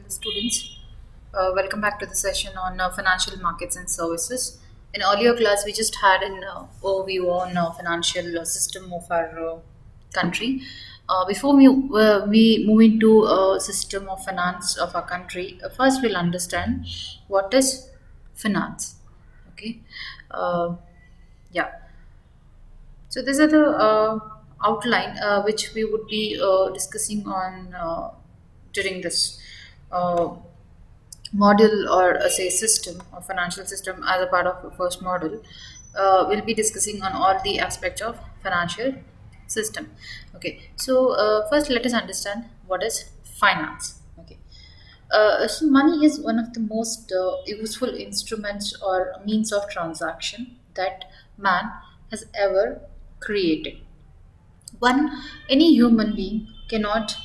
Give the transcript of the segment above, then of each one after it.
students. Welcome back to the session on financial markets and services. In earlier class, we just had an overview on financial system of our country. Before we move into system of finance of our country, first we'll understand what is finance. Okay. Uh, yeah. So these are the outline which we would be discussing on during this uh, module or say system or financial system as a part of the first module. We'll be discussing on all the aspects of financial system. Okay, so first let us understand what is finance. Okay, so money is one of the most useful instruments or means of transaction that man has ever created. One, any human being cannot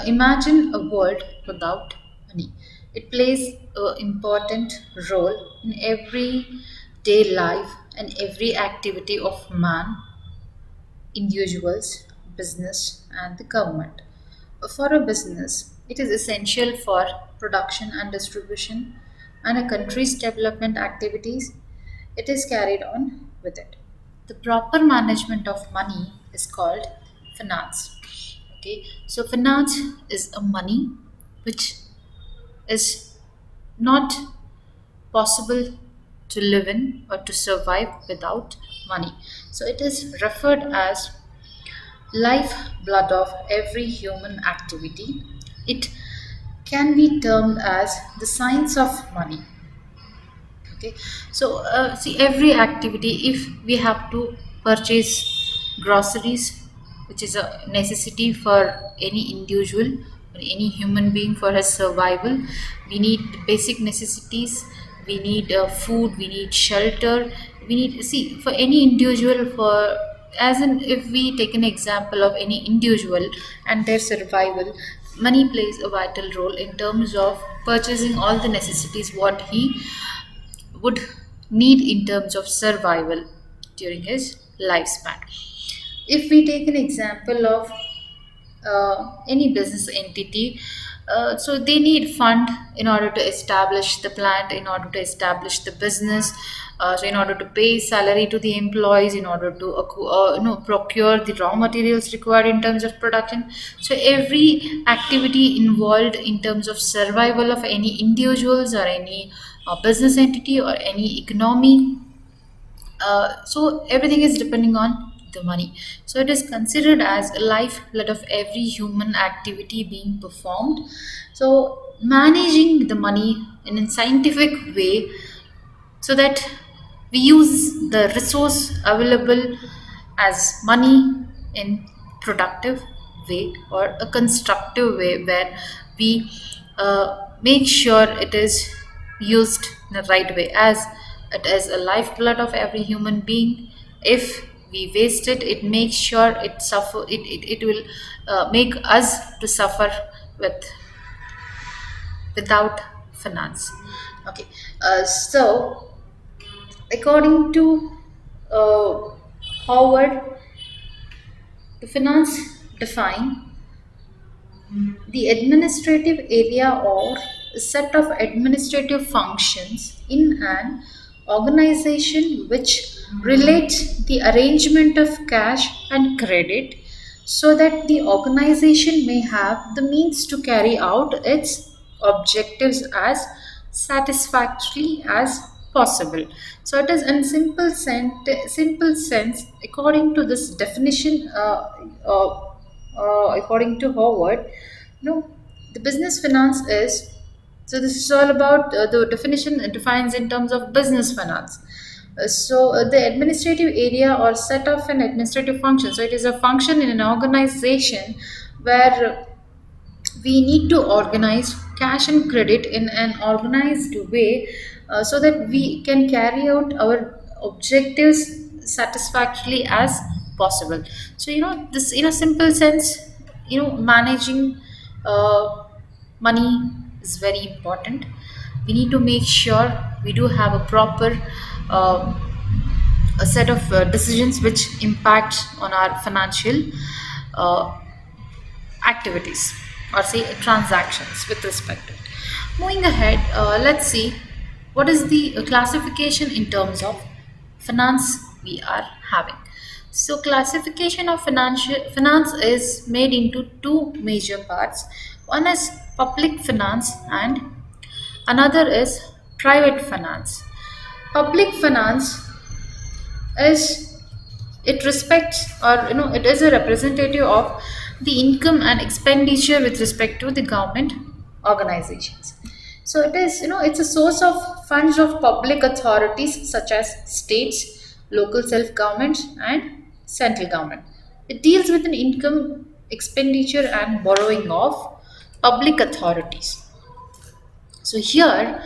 imagine a world without money. It plays an important role in everyday life and every activity of man, individuals, business, and the government. For a business, it is essential for production and distribution and a country's development activities. It is carried on with it. The proper management of money is called finance. Okay, so finance is a money which is not possible to live in or to survive without money. So it is referred as life blood of every human activity. It can be termed as the science of money. Okay, so see, every activity, if we have to purchase groceries, which is a necessity for any individual or any human being for his survival, we need basic necessities. We need food, we need shelter, we need, see, for any individual, for as in, if we take an example of any individual and their survival, money plays a vital role in terms of purchasing all the necessities what he would need in terms of survival during his lifespan. If we take an example of any business entity, so they need fund in order to establish the plant, in order to establish the business, so in order to pay salary to the employees, in order to procure the raw materials required in terms of production. So every activity involved in terms of survival of any individuals or any business entity or any economy, so everything is depending on the money. So it is considered as a lifeblood of every human activity being performed. So managing the money in a scientific way, so that we use the resource available as money in productive way or a constructive way, where we make sure it is used in the right way, as it is a lifeblood of every human being. If we waste it, it makes sure it suffer, it will make us to suffer with without finance. Okay, so according to uh, Howard, the finance define the administrative area or a set of administrative functions in an organization which relate the arrangement of cash and credit, so that the organization may have the means to carry out its objectives as satisfactorily as possible. So it is in simple sense, according to this definition, according to Howard, the business finance is, so this is all about the definition it defines in terms of business finance. The administrative area or set of an administrative function. So it is a function in an organization where we need to organize cash and credit in an organized way, so that we can carry out our objectives satisfactorily as possible. So this, in a simple sense, managing uh, money is very important. We need to make sure we do have a proper uh, a set of decisions which impact on our financial uh, activities. or say transactions with respect to it. Moving ahead, let's see what is the classification in terms of finance we are having. So classification of financial finance is made into two major parts. One is public finance and another is private finance. Public finance is, it respects, or it is a representative of the income and expenditure with respect to the government organizations. So it is, it's a source of funds of public authorities such as states, local self governments and central government. It deals with an income, expenditure and borrowing of public authorities. So here,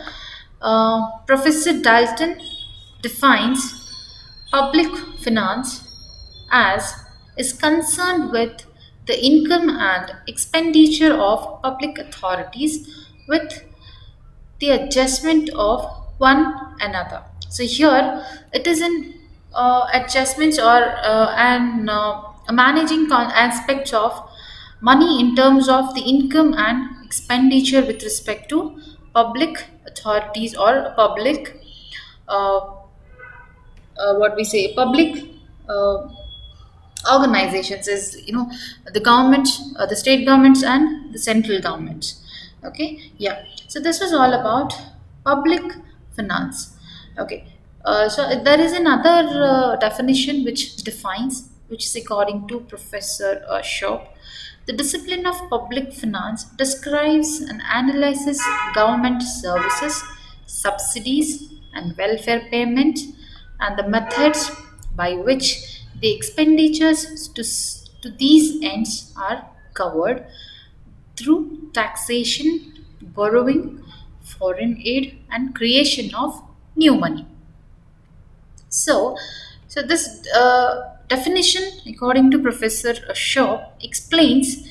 Professor Dalton defines public finance as is concerned with the income and expenditure of public authorities with the adjustment of one another. So here it is in adjustments or managing aspects of money in terms of the income and expenditure with respect to public authorities or public uh, what we say public uh, organizations, is the governments, the state governments and the central governments. Okay, yeah, so this was all about public finance. Okay, so there is another definition which defines, which is according to Professor Shaw. The discipline of public finance describes and analyzes government services, subsidies and welfare payment, and the methods by which the expenditures to these ends are covered through taxation, borrowing, foreign aid, and creation of new money. So, so this definition, according to Professor Shaw, explains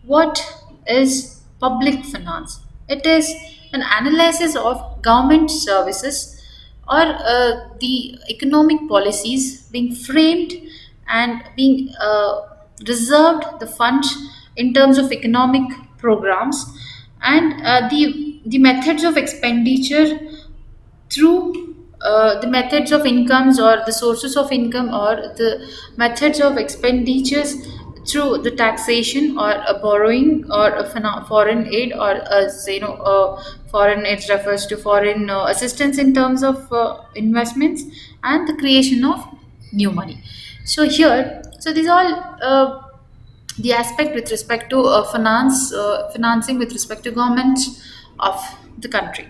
what is public finance. It is an analysis of government services or the economic policies being framed and being reserved the funds in terms of economic programs, and the methods of expenditure through the methods of incomes or the sources of income or the methods of expenditures through the taxation or a borrowing or a foreign aid, or foreign aid refers to foreign assistance in terms of investments, and the creation of new money. So here, so these all the aspect with respect to financing with respect to government of the country.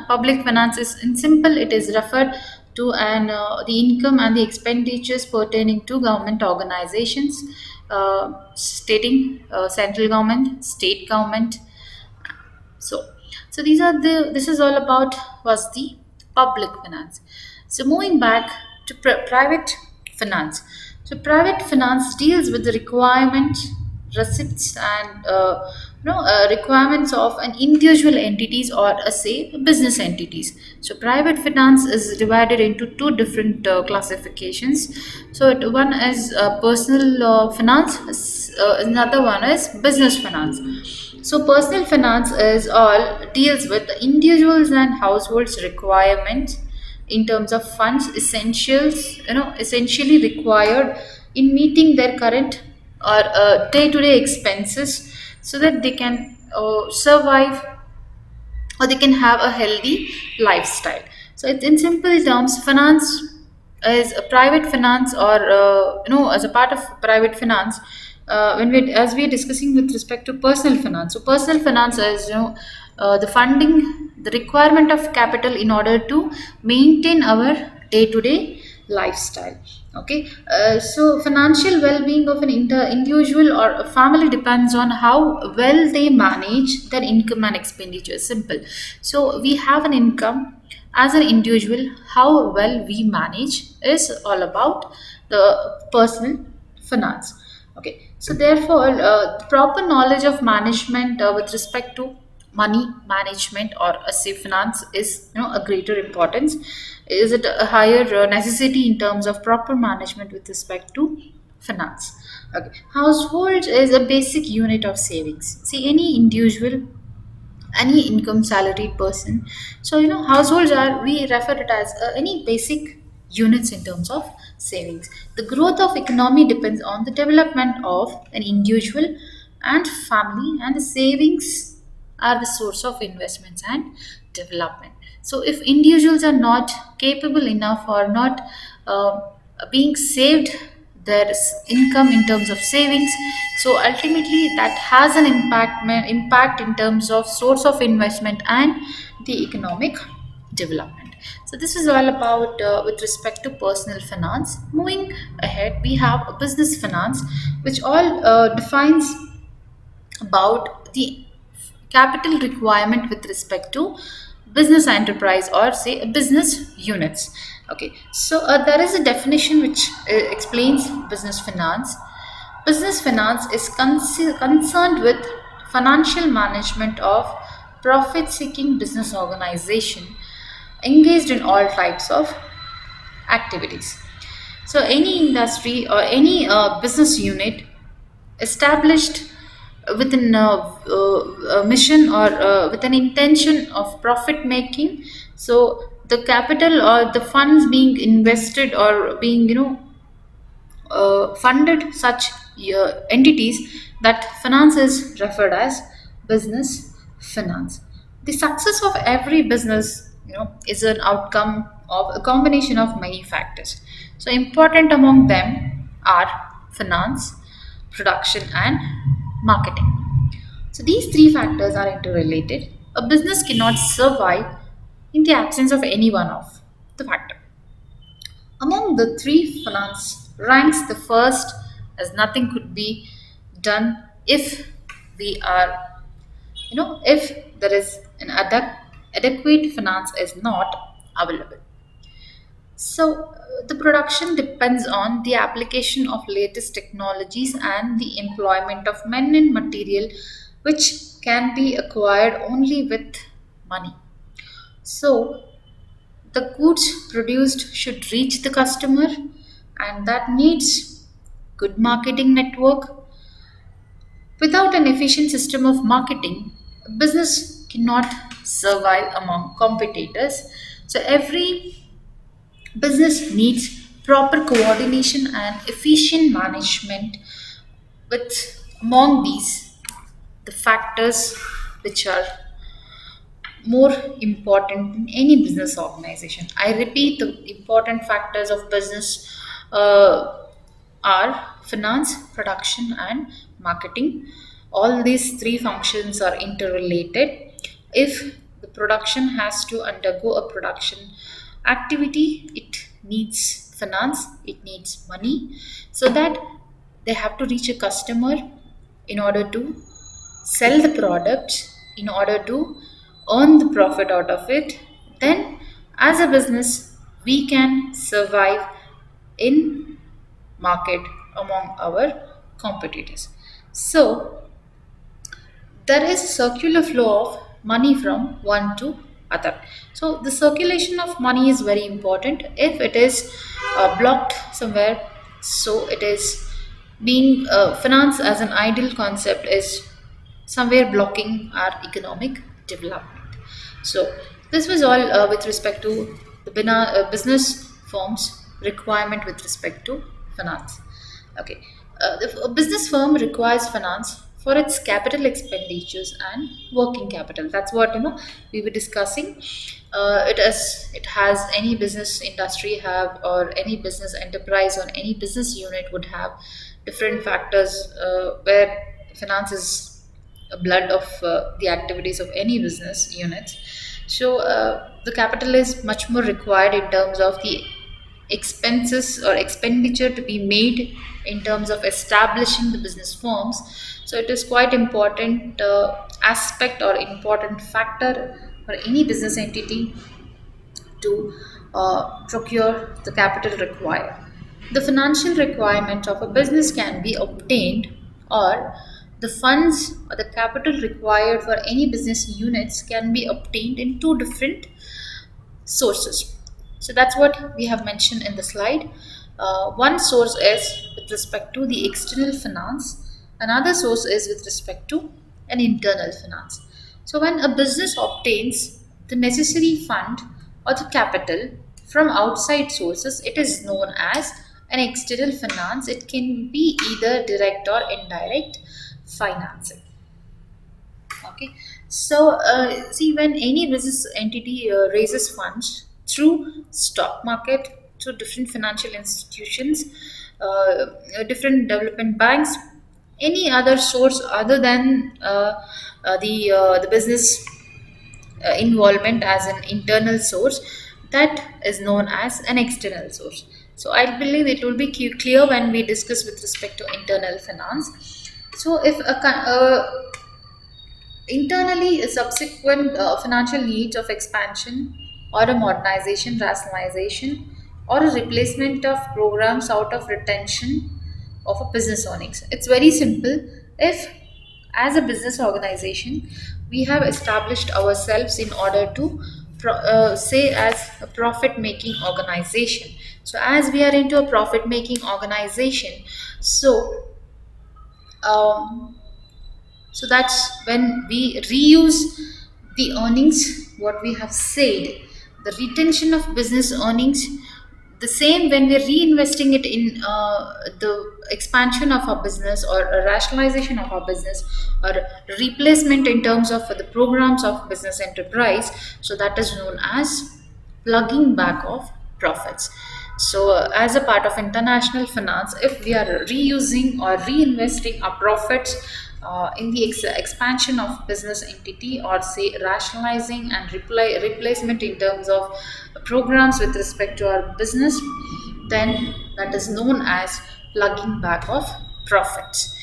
Public finance is in simple, it is referred to and the income and the expenditures pertaining to government organizations, stating central government, state government. So, so these are the, this is all about was the public finance. So moving back to private finance. So private finance deals with the requirement, receipts and requirements of an individual entities or say business entities. So private finance is divided into two different classifications. So one is personal finance, another one is business finance. So personal finance is all deals with the individuals and households requirements in terms of funds essentials, essentially required in meeting their current or day-to-day expenses, so that they can survive or they can have a healthy lifestyle. So it's in simple terms, finance is a private finance or as a part of private finance. When we, as we are discussing with respect to personal finance, so personal finance is the funding, the requirement of capital in order to maintain our day-to-day lifestyle. Okay, so financial well-being of an individual or a family depends on how well they manage their income and expenditure. Simple. So we have an income as an individual, how well we manage is all about the personal finance. Okay, so therefore the proper knowledge of management with respect to money management or a safe finance is a greater importance, is it a higher necessity in terms of proper management with respect to finance. Okay, household is a basic unit of savings. See, any individual, any income salaried person, so households are, we refer it as any basic units in terms of savings. The growth of economy depends on the development of an individual and family, and the savings are the source of investments and development. So if individuals are not capable enough or not uh, being saved their income in terms of savings, so ultimately that has an impact in terms of source of investment and the economic development. So this is all about with respect to personal finance. Moving ahead, we have a business finance, which all defines about the capital requirement with respect to business enterprise, or say business units. Okay, so there is a definition which explains business finance. Business finance is concerned with financial management of profit seeking business organization engaged in all types of activities. So any industry or any business unit established with a mission or with an intention of profit making, so the capital or the funds being invested or being funded such entities, that finance is referred as business finance. The success of every business is an outcome of a combination of many factors. So important among them are finance, production, and marketing. So these three factors are interrelated. A business cannot survive in the absence of any one of the factor. Among the three, finance ranks the first, as nothing could be done if we are, if there is an adequate finance is not available. So the production depends on the application of latest technologies and the employment of men and material, which can be acquired only with money. So the goods produced should reach the customer, and that needs good marketing network. Without an efficient system of marketing, a business cannot survive among competitors. So every business needs proper coordination and efficient management with among these the factors which are more important in any business organization. I repeat, the important factors of business are finance, production, and marketing. All these three functions are interrelated. If the production has to undergo a production activity, it needs finance, it needs money, so that they have to reach a customer in order to sell the product, in order to earn the profit out of it. Then as a business we can survive in market among our competitors. So there is a circular flow of money from one to other. So the circulation of money is very important. If it is blocked somewhere, so it is being finance as an ideal concept is somewhere blocking our economic development. So this was all with respect to the business firms requirement with respect to finance. Okay, a business firm requires finance for its capital expenditures and working capital. That's what we were discussing. It has any business industry have, or any business enterprise or any business unit would have different factors where finance is a blood of the activities of any business units. So the capital is much more required in terms of the expenses or expenditure to be made in terms of establishing the business firms. So it is quite important aspect or important factor for any business entity to procure the capital required. The financial requirement of a business can be obtained, or the funds or the capital required for any business units can be obtained in two different sources. So that's what we have mentioned in the slide. One source is with respect to the external finance, another source is with respect to an internal finance. So, when a business obtains the necessary fund or the capital from outside sources, it is known as an external finance. It can be either direct or indirect financing. Okay, so see, when any business entity raises funds through stock market, through different financial institutions, different development banks, any other source other than the business involvement as an internal source, that is known as an external source. So I believe it will be clear when we discuss with respect to internal finance. So if internally, subsequent financial needs of expansion or a modernization, rationalization, or a replacement of programs out of retention of a business earnings. It's very simple. If, as a business organization, we have established ourselves in order to say as a profit making organization. So, as we are into a profit making organization, so um, so that's when we reuse the earnings, what we have said, the retention of business earnings, the same when we're reinvesting it in the expansion of our business or a rationalization of our business or replacement in terms of the programs of business enterprise. So that is known as plugging back of profits. So, as a part of international finance, if we are reusing or reinvesting our profits in the expansion of business entity, or say rationalizing and replacement in terms of programs with respect to our business, then that is known as plugging back of profits.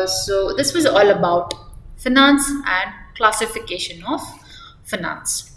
So, this was all about finance and classification of finance.